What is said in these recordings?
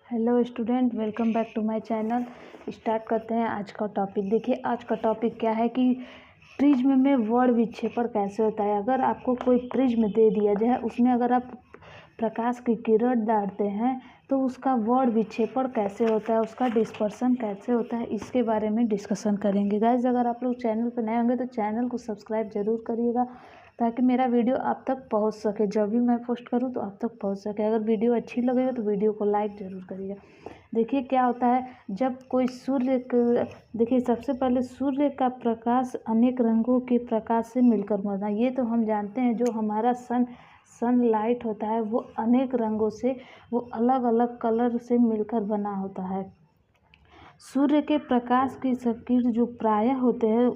Hello student, welcome back to my channel. Start करते हैं आज का टॉपिक। देखिए, आज का टॉपिक क्या है कि प्रिज्म में वर्ण विक्षेपण कैसे होता है। अगर आपको कोई प्रिज्म दे दिया जाए, उसमें अगर आप प्रकाश की किरण डालते हैं तो उसका वर्ण विक्षेपण कैसे होता है, उसका डिस्पर्सन कैसे होता है, इसके बारे में डिस्कशन करेंगे। गाइस, अगर आप लोग चैनल पर नए होंगे तो चैनल को सब्सक्राइब जरूर करिएगा ताकि मेरा वीडियो आप तक पहुंच सके। जब भी मैं पोस्ट करूं तो आप तक पहुंच सके। अगर वीडियो अच्छी लगेगी तो वीडियो को लाइक ज़रूर करिएगा। देखिए क्या होता है, जब कोई देखिए सबसे पहले सूर्य का प्रकाश अनेक रंगों के प्रकाश से मिलकर बनता है। ये तो हम जानते हैं, जो हमारा सनलाइट होता है वो अनेक रंगों से, वो अलग अलग कलर से मिलकर बना होता है। सूर्य के प्रकाश की किरण जो प्रायः होते हैं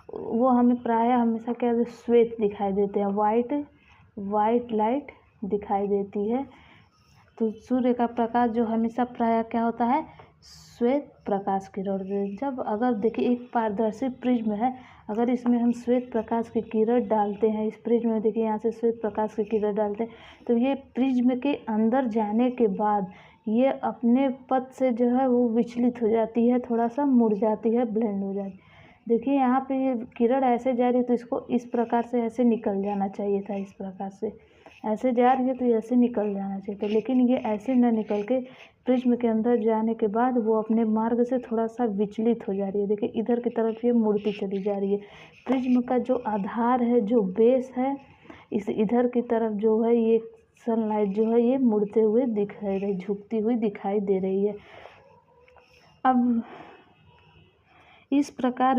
वो हमें प्रायः हमेशा क्या श्वेत दिखाई देते हैं, वाइट लाइट दिखाई देती है। तो सूर्य का प्रकाश जो हमेशा प्रायः क्या होता है, श्वेत प्रकाश किरण। जब अगर देखिए एक पारदर्शी प्रिज्म है, अगर इसमें हम श्वेत प्रकाश की किरण डालते हैं, इस प्रिज्म में देखिए यहाँ से श्वेत प्रकाश की किरण डालते हैं तो ये प्रिज्म के अंदर जाने के बाद ये अपने पथ से जो है वो विचलित हो जाती है, थोड़ा सा मुड़ जाती है, ब्लेंड हो जाती है। देखिए यहाँ पे ये किरण ऐसे जा रही है तो इसको इस प्रकार से ऐसे निकल जाना चाहिए था, इस प्रकार से ऐसे जा रही है तो ऐसे निकल जाना चाहिए था, लेकिन ये ऐसे न निकल के प्रिज्म के अंदर जाने के बाद वो अपने मार्ग से थोड़ा सा विचलित हो जा रही है। देखिए इधर की तरफ ये मुड़ती चली जा रही है। प्रिज्म का जो आधार है, जो बेस है, इस इधर की तरफ जो है ये सनलाइट जो है ये मुड़ते हुए दिखाई रही, झुकती हुई दिखाई दे रही है। अब इस प्रकार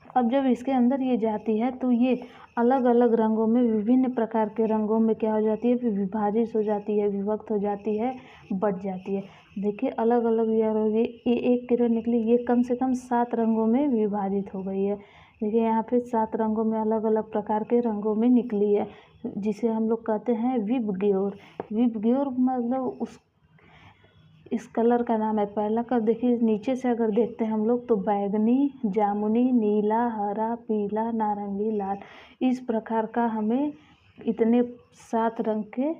अब जब इसके अंदर ये जाती है तो ये अलग अलग रंगों में, विभिन्न प्रकार के रंगों में क्या हो जाती है, फिर विभाजित हो जाती है, विभक्त हो जाती है, बढ़ जाती है। देखिए अलग अलग ये एक किरण निकली, ये कम से कम 7 रंगों में विभाजित हो गई है। देखिए यहाँ पे 7 रंगों में, अलग अलग प्रकार के रंगों में निकली है, जिसे हम लोग कहते हैं विबग्योर। विबग्योर मतलब इस कलर का नाम है। पहला का देखिए नीचे से अगर देखते हैं हम लोग तो बैगनी, जामुनी, नीला, हरा, पीला, नारंगी, लाल, इस प्रकार का हमें इतने 7 रंग के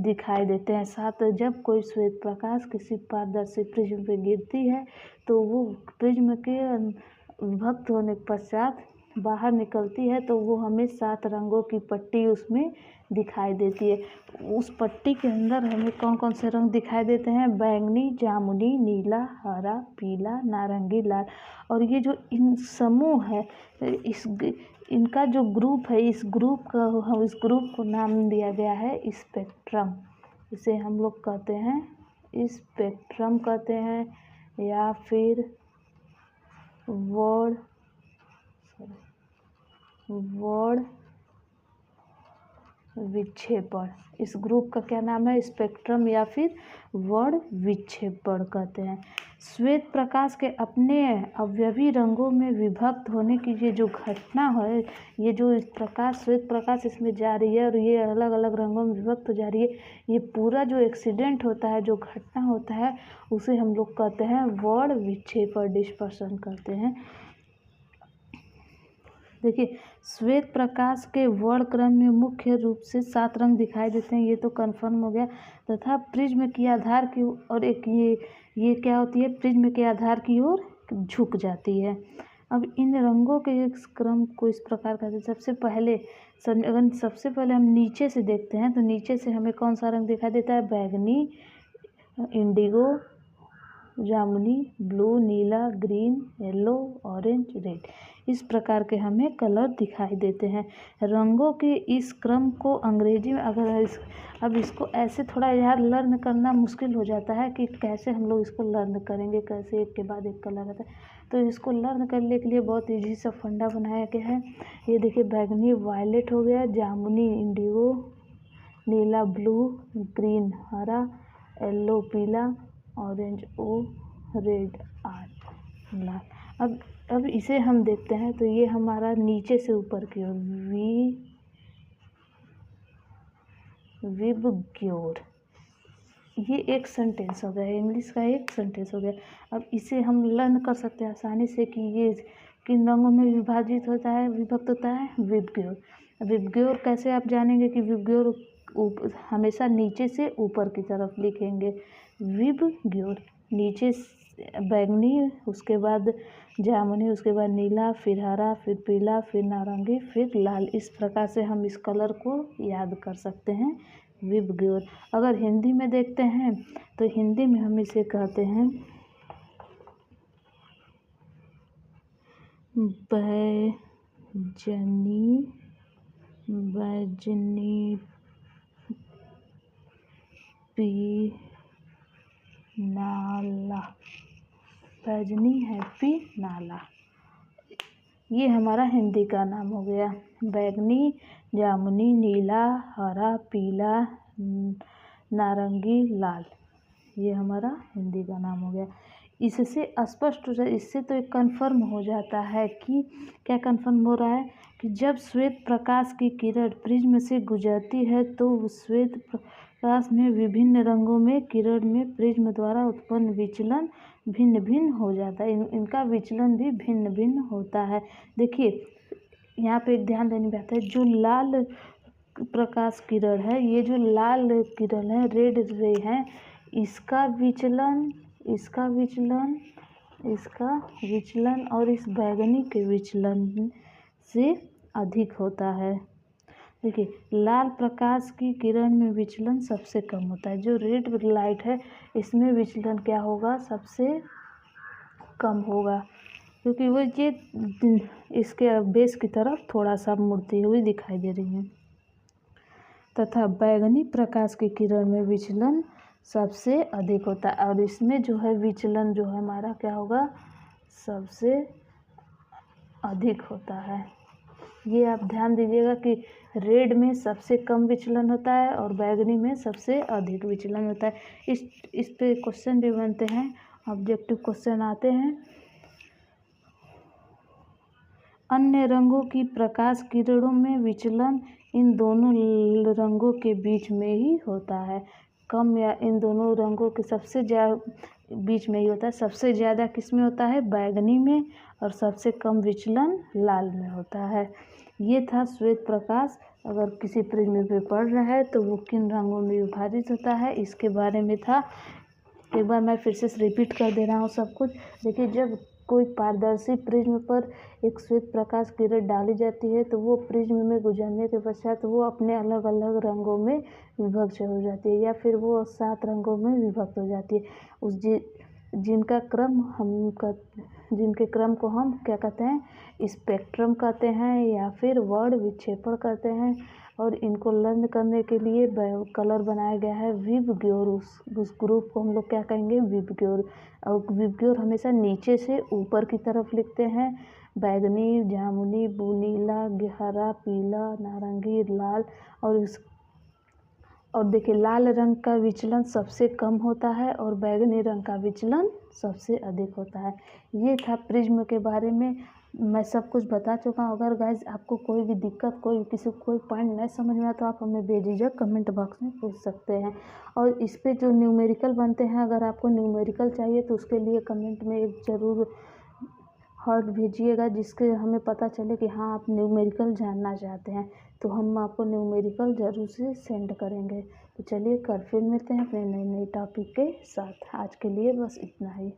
दिखाई देते हैं। 7 जब कोई श्वेत प्रकाश किसी पारदर्शी प्रिज्म पे गिरती है तो वो प्रिज्म के विभक्त होने के पश्चात बाहर निकलती है तो वो हमें 7 रंगों की पट्टी उसमें दिखाई देती है। उस पट्टी के अंदर हमें कौन कौन से रंग दिखाई देते हैं, बैगनी, जामुनी, नीला, हरा, पीला, नारंगी, लाल। और ये जो इन समूह है, इनका जो ग्रुप है, इस ग्रुप को नाम दिया गया है स्पेक्ट्रम। इसे हम लोग कहते हैं स्पेक्ट्रम कहते हैं, या फिर वर्ण विक्षेपण। इस ग्रुप का क्या नाम है, स्पेक्ट्रम या फिर वर्ण विक्षेपण कहते हैं। श्वेत प्रकाश के अपने अवयवी रंगों में विभक्त होने की ये जो घटना है, ये जो श्वेत प्रकाश इसमें जा रही है और ये अलग अलग रंगों में विभक्त हो जा रही है, ये पूरा जो एक्सीडेंट होता है, जो घटना होता है, उसे हम लोग कहते हैं वर्ण विक्षेपण, डिस्पर्सन कहते हैं। देखिए श्वेत प्रकाश के वर्ण क्रम में मुख्य रूप से 7 रंग दिखाई देते हैं, ये तो कन्फर्म हो गया। तथा प्रिज्म की आधार की ओर ये क्या होती है, प्रिज्म के आधार की ओर झुक जाती है। अब इन रंगों के इस क्रम को इस प्रकार कहते हैं। सबसे पहले हम नीचे से देखते हैं तो नीचे से हमें कौन सा रंग दिखाई देता है, बैगनी, इंडिगो, जामुनी, ब्लू, नीला, ग्रीन, येलो, ऑरेंज, रेड, इस प्रकार के हमें कलर दिखाई देते हैं। रंगों के इस क्रम को अंग्रेजी में अब इसको ऐसे थोड़ा यार लर्न करना मुश्किल हो जाता है कि कैसे हम लोग इसको लर्न करेंगे, कैसे एक के बाद एक कलर आता है। तो इसको लर्न करने के लिए बहुत ईजी सा फंडा बनाया गया है। ये देखिए बैगनी वायलेट हो गया, जामुनी इंडिगो, नीला ब्लू, ग्रीन हरा, येलो पीला, ऑरेंज रेड लाल। अब इसे हम देखते हैं तो ये हमारा नीचे से ऊपर की ओर विबग्योर, ये एक सेंटेंस हो गया, इंग्लिश का एक सेंटेंस हो गया। अब इसे हम लर्न कर सकते हैं आसानी से कि ये किन रंगों में विभाजित होता है, विभक्त होता है, विबग्योर। विबग्योर कैसे आप जानेंगे कि विबग्योर हमेशा नीचे से ऊपर की तरफ लिखेंगे। विबग्योर, नीचे बैंगनी, उसके बाद जामुनी, उसके बाद नीला, फिर हरा, फिर पीला, फिर नारंगी, फिर लाल। इस प्रकार से हम इस कलर को याद कर सकते हैं, विबग्योर। अगर हिंदी में देखते हैं तो हिंदी में हम इसे कहते हैं बैजनी नाला, बैजनी हैप्पी नाला, ये हमारा हिंदी का नाम हो गया। बैगनी, जामुनी, नीला, हरा, पीला, नारंगी, लाल, ये हमारा हिंदी का नाम हो गया। इससे स्पष्ट हो जाए, इससे तो एक कन्फर्म हो जाता है कि क्या कन्फर्म हो रहा है कि जब श्वेत प्रकाश की किरण प्रिज्म से गुजरती है तो श्वेत प्रकाश में विभिन्न रंगों में किरण में प्रिज्म द्वारा उत्पन्न विचलन भिन्न भिन्न हो जाता है। इनका विचलन भी भिन्न भिन्न होता है। देखिए यहाँ पे एक ध्यान देने की बात है, जो लाल प्रकाश किरण है, ये जो लाल किरण है, रेड रे है, इसका विचलन और इस बैगनी के विचलन से अधिक होता है। देखिए लाल प्रकाश की किरण में विचलन सबसे कम होता है। जो रेड लाइट है इसमें विचलन क्या होगा, सबसे कम होगा, क्योंकि वो ये इसके बेस की तरफ थोड़ा सा मुड़ती हुई दिखाई दे रही है। तथा बैगनी प्रकाश की किरण में विचलन सबसे अधिक होता है, और इसमें जो है विचलन जो है हमारा क्या होगा, सबसे अधिक होता है। ये आप ध्यान दीजिएगा कि रेड में सबसे कम विचलन होता है और बैगनी में सबसे अधिक विचलन होता है। इस पे क्वेश्चन भी बनते हैं, ऑब्जेक्टिव क्वेश्चन आते हैं। अन्य रंगों की प्रकाश किरणों में विचलन इन दोनों रंगों के बीच में ही होता है। कम या इन दोनों रंगों के सबसे ज़्यादा बीच में ही होता है। सबसे ज़्यादा किस में होता है, बैगनी में, और सबसे कम विचलन लाल में होता है। ये था श्वेत प्रकाश अगर किसी प्रिज्म पे पड़ रहा है तो वो किन रंगों में विभाजित होता है, इसके बारे में था। एक बार मैं फिर से रिपीट कर दे रहा हूँ सब कुछ। देखिए जब कोई पारदर्शी प्रिज्म पर एक श्वेत प्रकाश किरण डाली जाती है तो वो प्रिज्म में गुजरने के पश्चात वो अपने अलग अलग रंगों में विभक्त हो जाती है, या फिर वो 7 रंगों में विभक्त हो जाती है। जिनके क्रम को हम क्या कहते हैं, स्पेक्ट्रम कहते हैं, या फिर वर्ण विक्षेपण कहते हैं। और इनको लर्न करने के लिए कलर बनाया गया है विबग्योर। उस ग्रुप को हम लोग क्या कहेंगे, विबग्योर। और विबग्योर हमेशा नीचे से ऊपर की तरफ लिखते हैं। बैगनी, जामुनी, नीला, हरा, पीला, नारंगी, लाल, और देखिए लाल रंग का विचलन सबसे कम होता है और बैगनी रंग का विचलन सबसे अधिक होता है। ये था प्रिज्म के बारे में, मैं सब कुछ बता चुका हूँ। अगर गाइज आपको कोई भी दिक्कत, कोई पॉइंट नहीं समझ में आया तो आप हमें बेझिझक कमेंट बॉक्स में पूछ सकते हैं। और इस पे जो न्यूमेरिकल बनते हैं, अगर आपको न्यूमेरिकल चाहिए तो उसके लिए कमेंट में एक ज़रूर हार्ट भेजिएगा, जिसके हमें पता चले कि हाँ आप न्यूमेरिकल जानना चाहते हैं, तो हम आपको न्यूमेरिकल ज़रूर से सेंड करेंगे। तो चलिए कल फिर मिलते हैं अपने नए टॉपिक के साथ। आज के लिए बस इतना ही।